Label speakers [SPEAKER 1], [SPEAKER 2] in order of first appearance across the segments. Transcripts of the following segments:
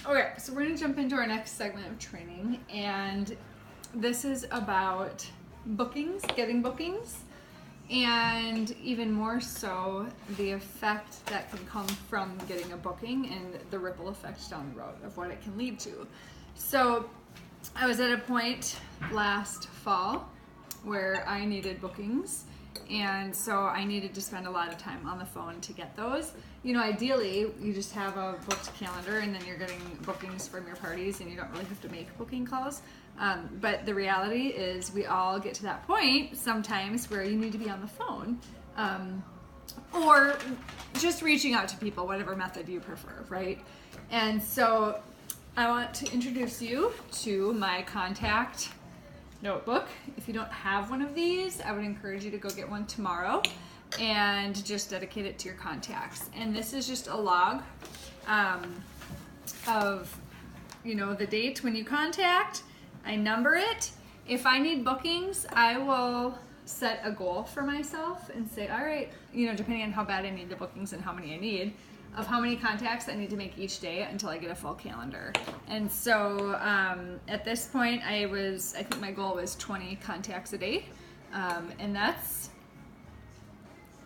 [SPEAKER 1] Okay, so we're gonna jump into our next segment of training, and this is about bookings, getting bookings, and even more so the effect that can come from getting a booking and the ripple effect down the road of what it can lead to. So I was at a point last fall where I needed bookings, and so I needed to spend a lot of time on the phone to get those. You know, ideally, you just have a booked calendar and then you're getting bookings from your parties and you don't really have to make booking calls. But the reality is we all get to that point sometimes where you need to be on the phone or just reaching out to people, whatever method you prefer, right? And so I want to introduce you to my contact notebook. If you don't have one of these, I would encourage you to go get one tomorrow and just dedicate it to your contacts. And this is just a log of, you know, the date when you contact. I number it. If I need bookings, I will set a goal for myself and say, all right, you know, depending on how bad I need the bookings and how many I need, of how many contacts I need to make each day until I get a full calendar. And so at this point, I think my goal was 20 contacts a day. And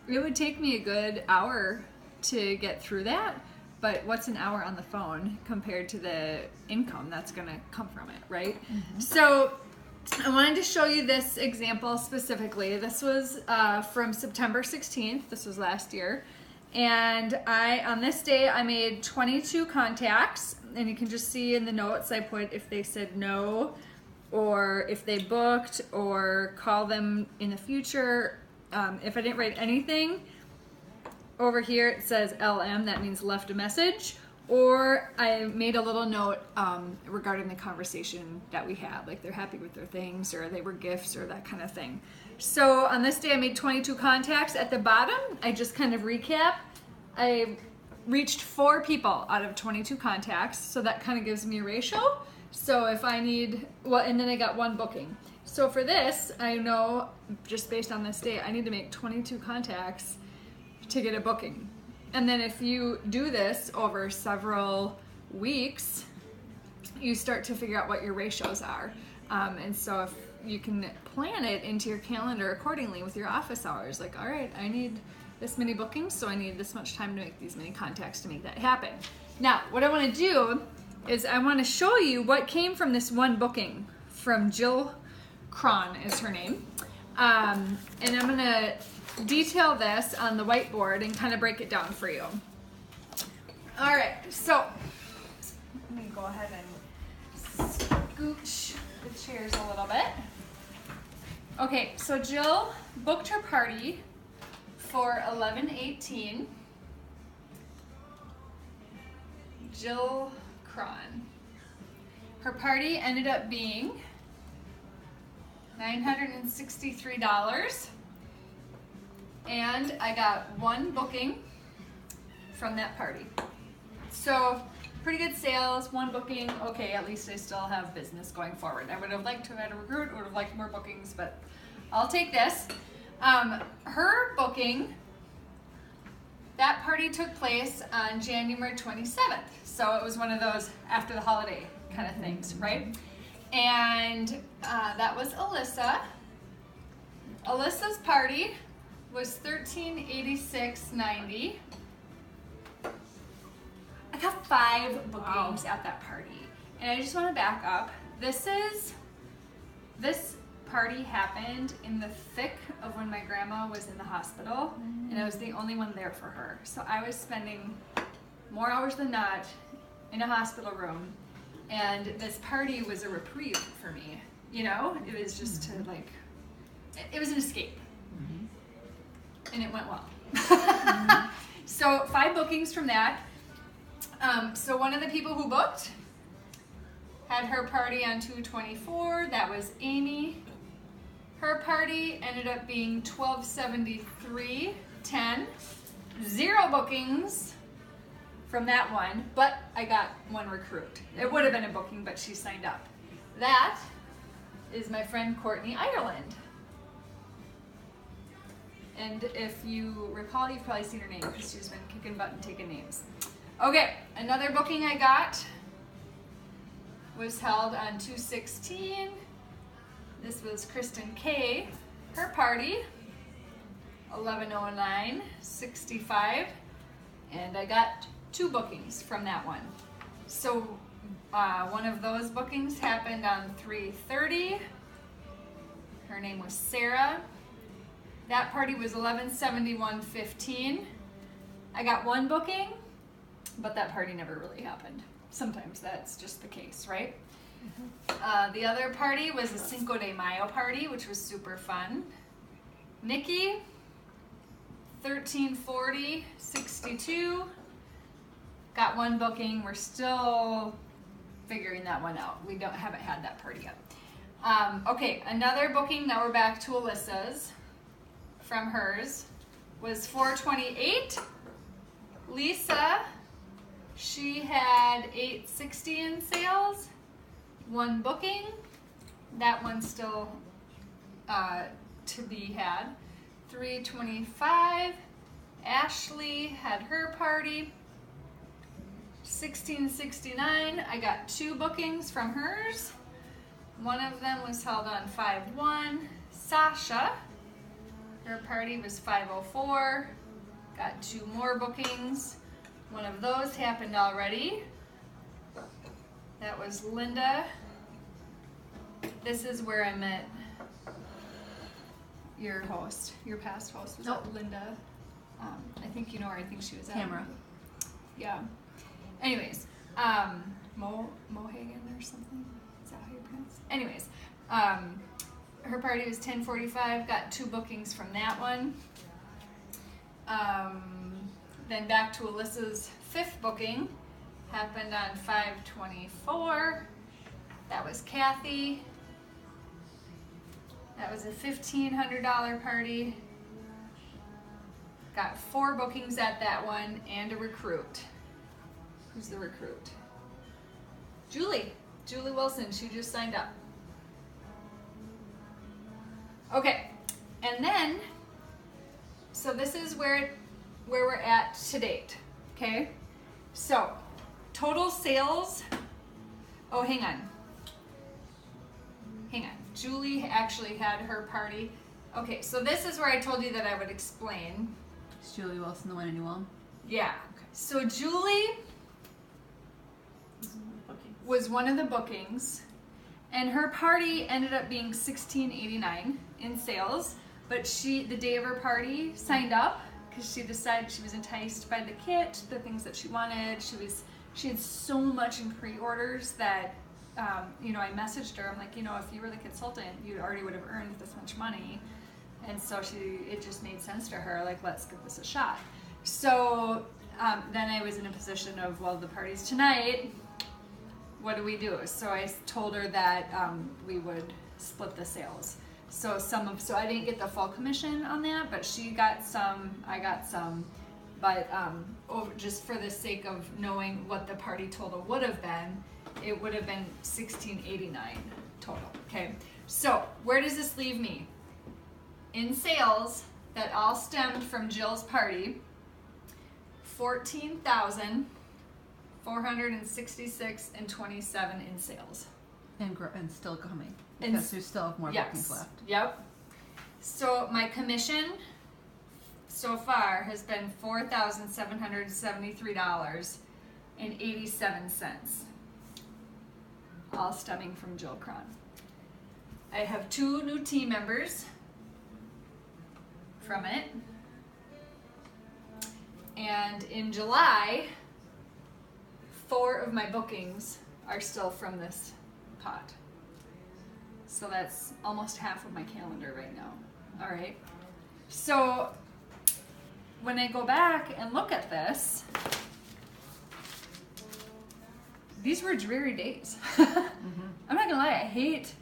[SPEAKER 1] it would take me a good hour to get through that. But what's an hour on the phone compared to the income that's gonna come from it, right? Mm-hmm. So I wanted to show you this example specifically. This was from September 16th. This was last year. And on this day, I made 22 contacts, and you can just see in the notes I put if they said no, or if they booked, or call them in the future. If I didn't write anything, over here it says LM, that means left a message, or I made a little note regarding the conversation that we had, like they're happy with their things, or they were gifts, or that kind of thing. So on this day I made 22 contacts. At the bottom, I just kind of recap. I reached 4 people out of 22 contacts, so that kind of gives me a ratio. So if I need, and then I got 1 booking. So for this, I know just based on this day, I need to make 22 contacts to get a booking. And then if you do this over several weeks, you start to figure out what your ratios are. And so if you can plan it into your calendar accordingly with your office hours, like, all right, I need this many bookings, so I need this much time to make these many contacts to make that happen. Now, what I want to do is I want to show you what came from this 1 booking from Jill Cron is her name. And I'm going to detail this on the whiteboard and kind of break it down for you. All right, so let me go ahead and scooch the chairs a little bit. Okay, so Jill booked her party for 11/18. Jill Cron. Her party ended up being $963, and I got 1 booking from that party. So pretty good sales, 1 booking. Okay, at least I still have business going forward. I would have liked to have had a recruit, would have liked more bookings, but I'll take this. Her booking, that party took place on January 27th. So it was one of those after the holiday kind of things, right? And that was Alyssa. Alyssa's party was $1,386.90. I got 5 bookings at that party. And I just want to back up. This party happened in the thick of when my grandma was in the hospital, and I was the only one there for her. So I was spending more hours than not in a hospital room, and this party was a reprieve for me. You know, it was just to it was an escape, and it went well. So 5 bookings from that. So one of the people who booked had her party on 2/24. That was Amy. Her party ended up being $1,273.10. 0 bookings from that one, but I got 1 recruit. It would have been a booking, but she signed up. That is my friend Courtney Ireland. And if you recall, you've probably seen her name because she's been kicking butt and taking names. Okay, another booking I got was held on 2/16. This was Kristen K. Her party, 1109.65, and I got 2 bookings from that one. So one of those bookings happened on 3/30. Her name was Sarah. That party was 1171.15. I got 1 booking, but that party never really happened. Sometimes that's just the case, right? The other party was a Cinco de Mayo party, which was super fun. Nikki, 1340.62. Got 1 booking. We're still figuring that one out. We haven't had that party yet. Okay, another booking. Now we're back to Alyssa's. From hers was 428. Lisa, she had 860 in sales. 1 booking. That one's still to be had. 325. Ashley had her party. 1669. I got 2 bookings from hers. One of them was held on 5/1. Sasha, her party was 5/04. Got 2 more bookings. One of those happened already. That was Linda. This is where I met your host, your past host. Was that Linda? I think you know her. I think she was at
[SPEAKER 2] Tamara.
[SPEAKER 1] Yeah. Anyways, Mohagan or something. Is that how you pronounce it? Anyways, her party was 10:45. Got 2 bookings from that one. Then back to Alyssa's 5th booking. Happened on 5/24. That was Kathy. That was a $1,500 party. Got 4 bookings at that one and a recruit. Who's the recruit? Julie Wilson. She just signed up. Okay, and then, so this is where we're at to date. Okay, so total sales. Oh, hang on. Julie actually had her party. Okay, so this is where I told you that I would explain.
[SPEAKER 2] Is Julie Wilson the one in New Ulm?
[SPEAKER 1] Yeah. So Julie was one of the bookings, and her party ended up being $16.89 in sales. But the day of her party, signed up because she decided she was enticed by the kit, the things that she wanted. She had so much in pre-orders that I messaged her. I'm like, if you were the consultant, you already would have earned this much money. And so it just made sense to her, like, let's give this a shot. So then I was in a position of, well, the party's tonight. What do we do? So I told her that we would split the sales. So I didn't get the full commission on that, but she got some, I got some. But just for the sake of knowing what the party total would have been, it would have been $16.89 total. Okay, so where does this leave me? In sales that all stemmed from Jill's party, $14,466.27 in sales.
[SPEAKER 2] And still coming. Because we still have more bookings left.
[SPEAKER 1] Yep. So my commission so far has been $4,773.87. All stemming from Jill Cron. I have 2 new team members from it. And in July, 4 of my bookings are still from this pot. So that's almost half of my calendar right now. All right. So when I go back and look at this, these were dreary days. I'm not gonna lie, I hate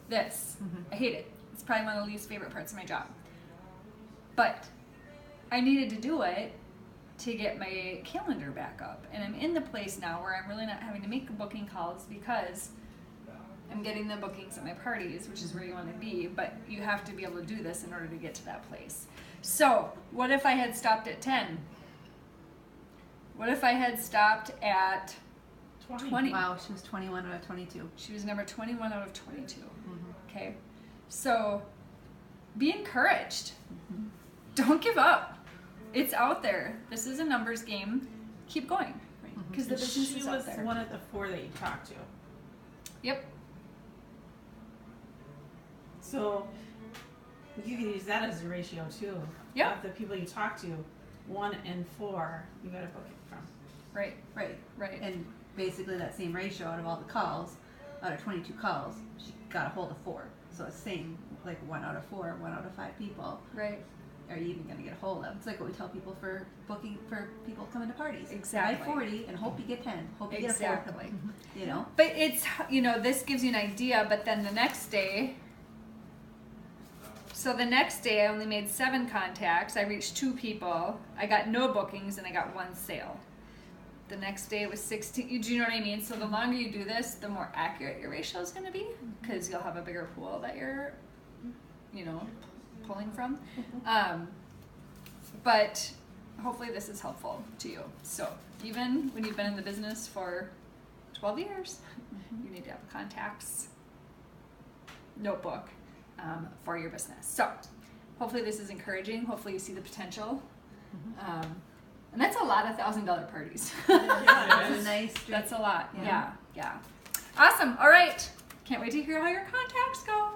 [SPEAKER 1] this. I hate it. It's probably one of the least favorite parts of my job. But I needed to do it to get my calendar back up. And I'm in the place now where I'm really not having to make booking calls because I'm getting the bookings at my parties, which is where you want to be, but you have to be able to do this in order to get to that place. So what if I had stopped at 10? What if I had stopped at 20.
[SPEAKER 2] Wow, she was 21 out of 22.
[SPEAKER 1] She was number 21 out of 22. Okay. So be encouraged. Don't give up. It's out there. This is a numbers game. Keep going. Because the business is out there.
[SPEAKER 3] She was one of the 4 that you talked to.
[SPEAKER 1] Yep.
[SPEAKER 3] So you can use that as a ratio too.
[SPEAKER 1] Yeah.
[SPEAKER 3] Of the people you talk to, 1 and 4, you got to book it from.
[SPEAKER 1] Right.
[SPEAKER 2] Right. And basically that same ratio out of all the calls, out of 22 calls, she got a hold of 4. So it's same, like 1 out of 4, 1 out of 5 people.
[SPEAKER 1] Right.
[SPEAKER 2] Are you even going to get a hold of? It's like what we tell people for booking for people coming to parties.
[SPEAKER 1] Exactly.
[SPEAKER 2] Buy 40 and hope you get 10. Hope you get a 4.
[SPEAKER 1] Exactly.
[SPEAKER 2] You know?
[SPEAKER 1] But it's, this gives you an idea, but then the next day, so the next day I only made 7 contacts. I reached 2 people. I got no bookings and I got 1 sale. The next day it was 16. Do you know what I mean? So the longer you do this, the more accurate your ratio is going to be because you'll have a bigger pool that you're, pulling from. But hopefully this is helpful to you. So even when you've been in the business for 12 years, you need to have contacts notebook for your business. So hopefully this is encouraging. Hopefully you see the potential. And that's a lot of $1,000 parties.
[SPEAKER 2] That's a nice streak.
[SPEAKER 1] That's a lot. Yeah. Awesome. All right. Can't wait to hear how your contacts go.